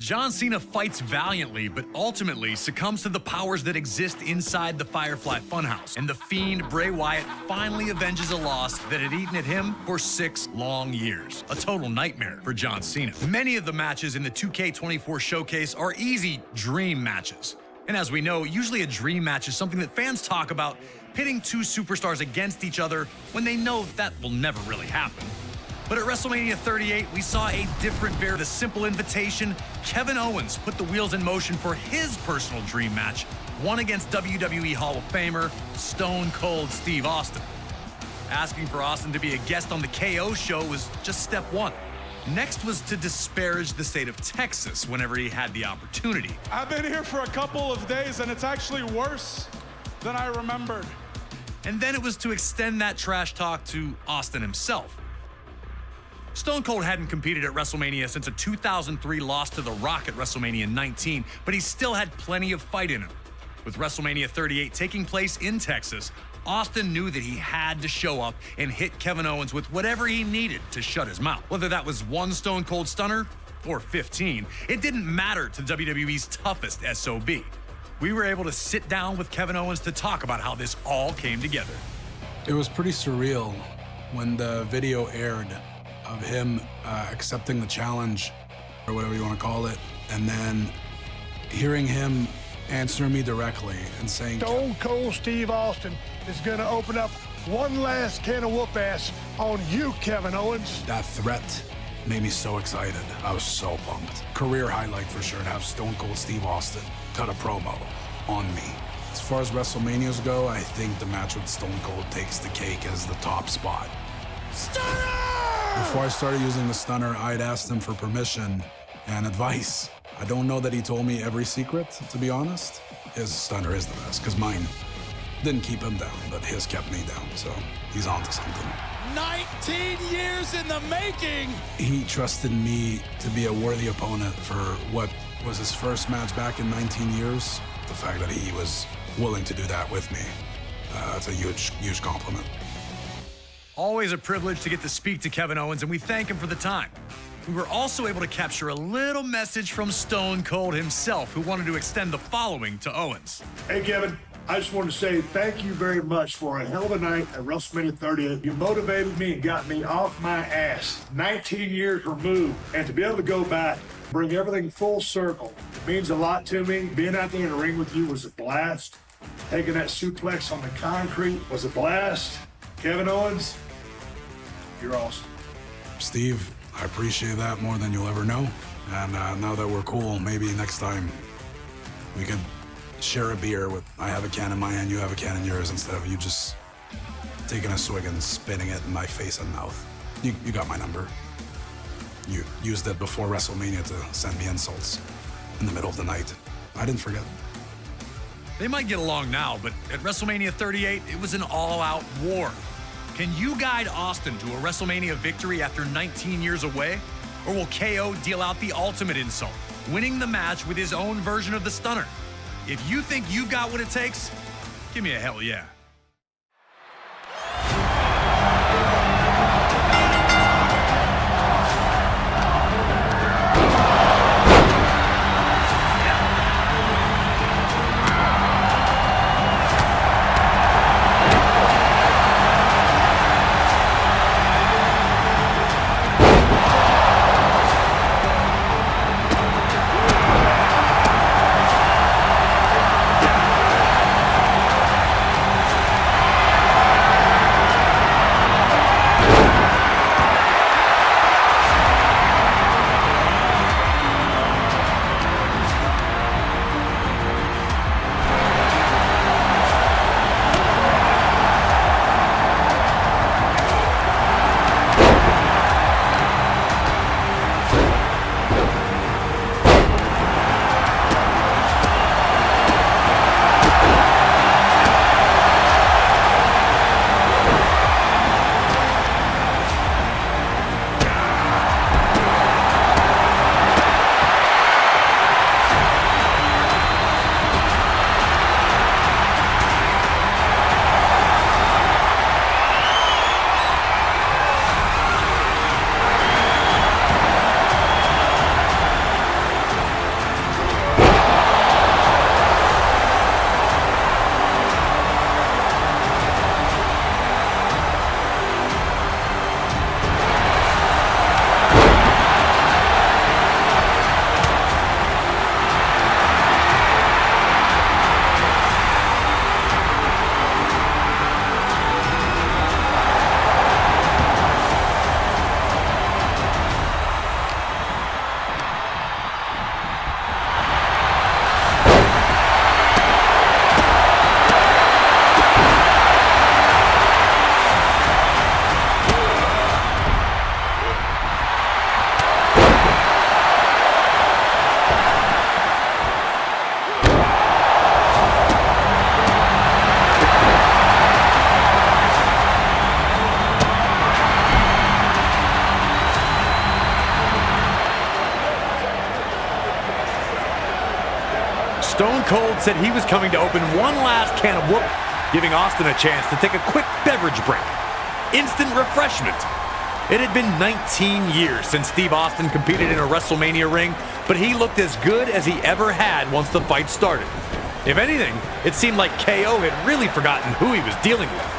John Cena fights valiantly, but ultimately succumbs to the powers that exist inside the Firefly Funhouse. And the Fiend, Bray Wyatt, finally avenges a loss that had eaten at him for 6 long years. A total nightmare for John Cena. Many of the matches in the 2K24 showcase are easy dream matches. And as we know, usually a dream match is something that fans talk about, pitting 2 superstars against each other when they know that will never really happen. But at WrestleMania 38, we saw a different variant. The simple invitation, Kevin Owens put the wheels in motion for his personal dream match, one against WWE Hall of Famer, Stone Cold Steve Austin. Asking for Austin to be a guest on the KO show was just step 1. Next was to disparage the state of Texas whenever he had the opportunity. I've been here for a couple of days, and it's actually worse than I remembered. And then it was to extend that trash talk to Austin himself. Stone Cold hadn't competed at WrestleMania since a 2003 loss to The Rock at WrestleMania 19, but he still had plenty of fight in him. With WrestleMania 38 taking place in Texas, Austin knew that he had to show up and hit Kevin Owens with whatever he needed to shut his mouth. Whether that was 1 Stone Cold Stunner or 15, it didn't matter to WWE's toughest SOB. We were able to sit down with Kevin Owens to talk about how this all came together. It was pretty surreal when the video aired of him accepting the challenge, or whatever you want to call it, and then hearing him answer me directly and saying, Stone Cold Steve Austin is going to open up one last can of whoop-ass on you, Kevin Owens. That threat made me so excited. I was so pumped. Career highlight for sure to have Stone Cold Steve Austin cut a promo on me. As far as WrestleManias go, I think the match with Stone Cold takes the cake as the top spot. Stunner! Before I started using the stunner, I'd asked him for permission and advice. I don't know that he told me every secret, to be honest. His stunner is the best, because mine didn't keep him down, but his kept me down, so he's onto something. 19 years in the making! He trusted me to be a worthy opponent for what was his first match back in 19 years. The fact that he was willing to do that with me, that's a huge, huge compliment. Always a privilege to get to speak to Kevin Owens, and we thank him for the time. We were also able to capture a little message from Stone Cold himself, who wanted to extend the following to Owens. Hey, Kevin, I just want to say thank you very much for a hell of a night at WrestleMania 38. You motivated me and got me off my ass. 19 years removed, and to be able to go back, bring everything full circle, it means a lot to me. Being out there in the ring with you was a blast. Taking that suplex on the concrete was a blast. Kevin Owens, you're awesome. Steve, I appreciate that more than you'll ever know. And now that we're cool, maybe next time we could share a beer with, I have a can in my hand, you have a can in yours, instead of you just taking a swig and spitting it in my face and mouth. You got my number. You used it before WrestleMania to send me insults in the middle of the night. I didn't forget. They might get along now, but at WrestleMania 38, it was an all-out war. Can you guide Austin to a WrestleMania victory after 19 years away? Or will KO deal out the ultimate insult, winning the match with his own version of the stunner? If you think you've got what it takes, give me a hell yeah. Stone Cold said he was coming to open one last can of whoop, giving Austin a chance to take a quick beverage break. Instant refreshment. It had been 19 years since Steve Austin competed in a WrestleMania ring, but he looked as good as he ever had once the fight started. If anything, it seemed like KO had really forgotten who he was dealing with.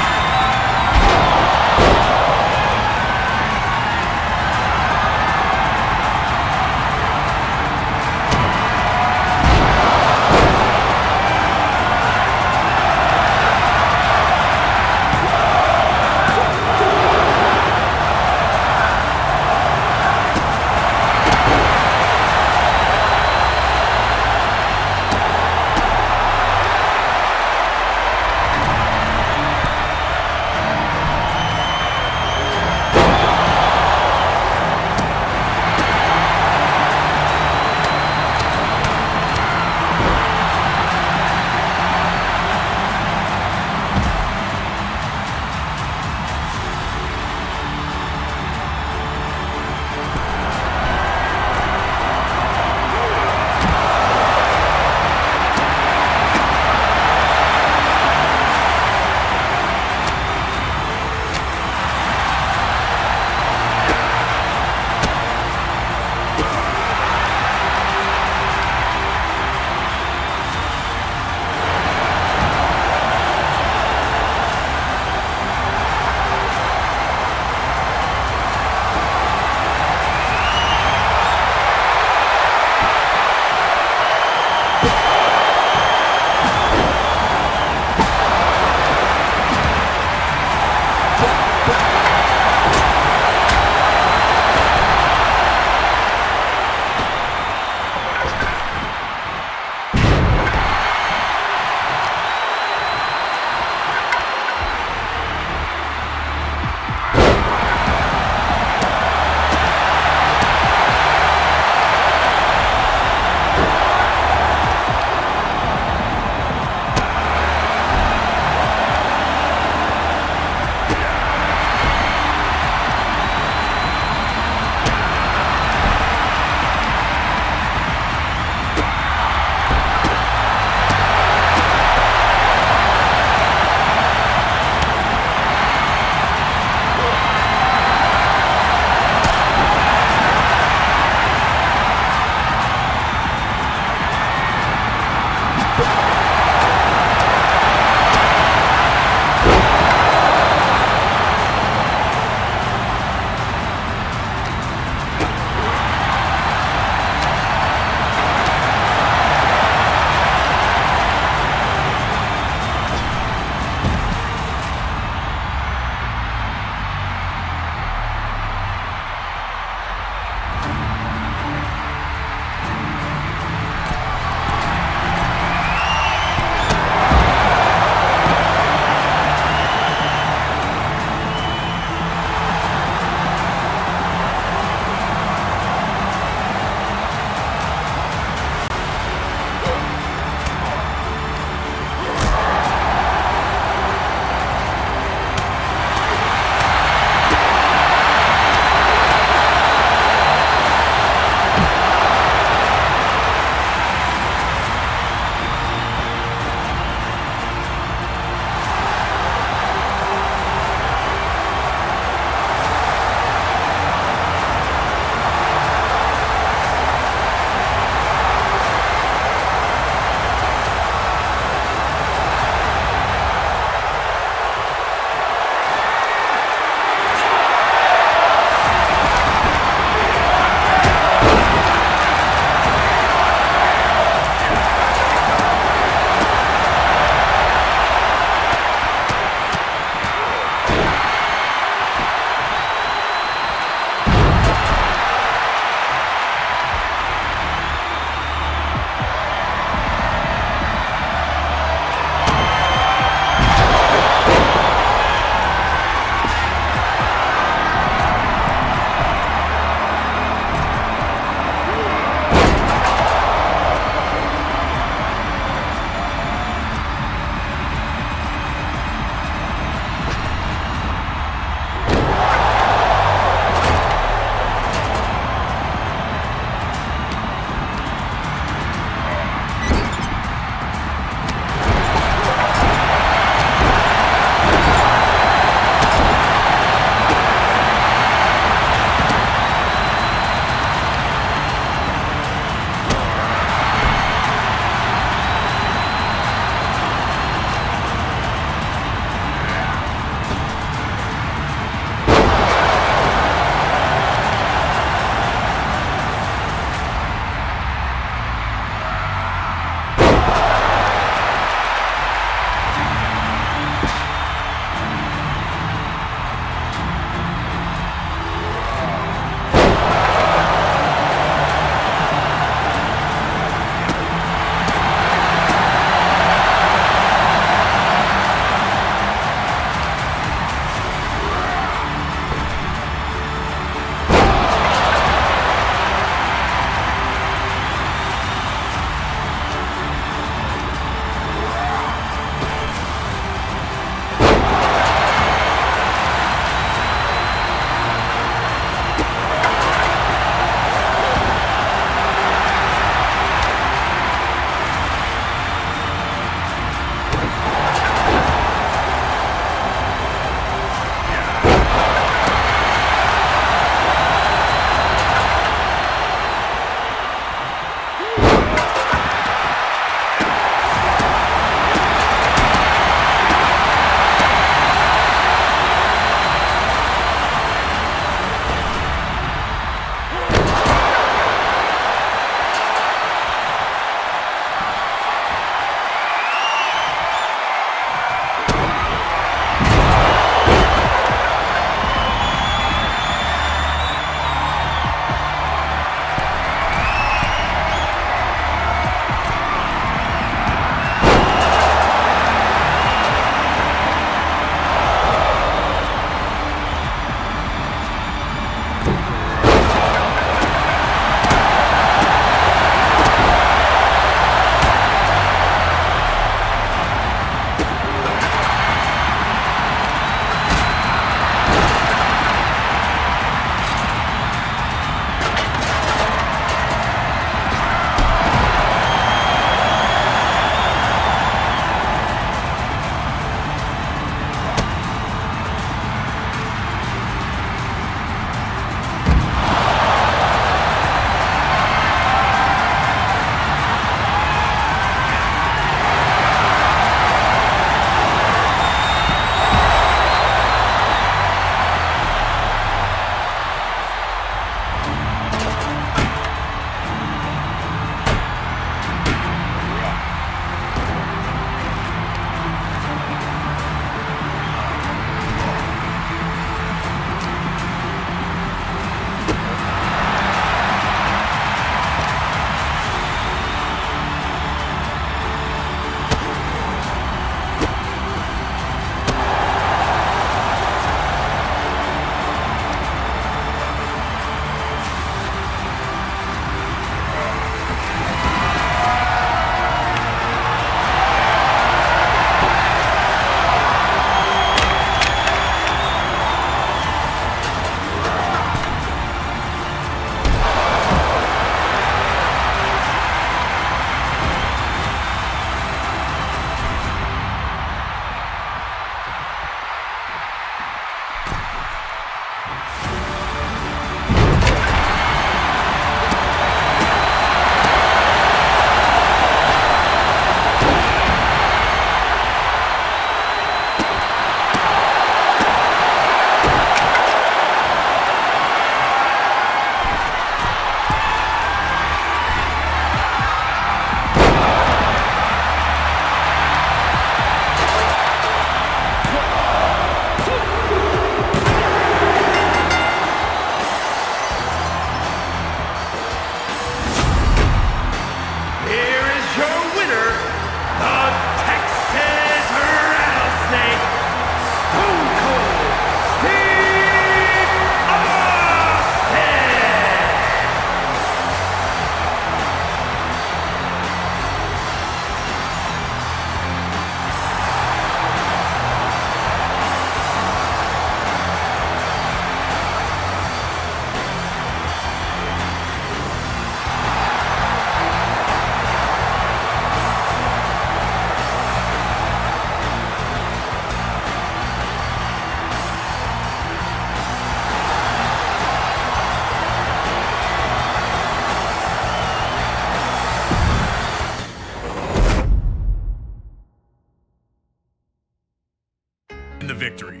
victory.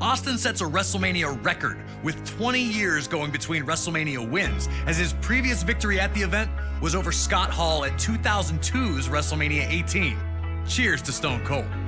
Austin sets a WrestleMania record with 20 years going between WrestleMania wins, as his previous victory at the event was over Scott Hall at 2002's WrestleMania 18. Cheers to Stone Cold.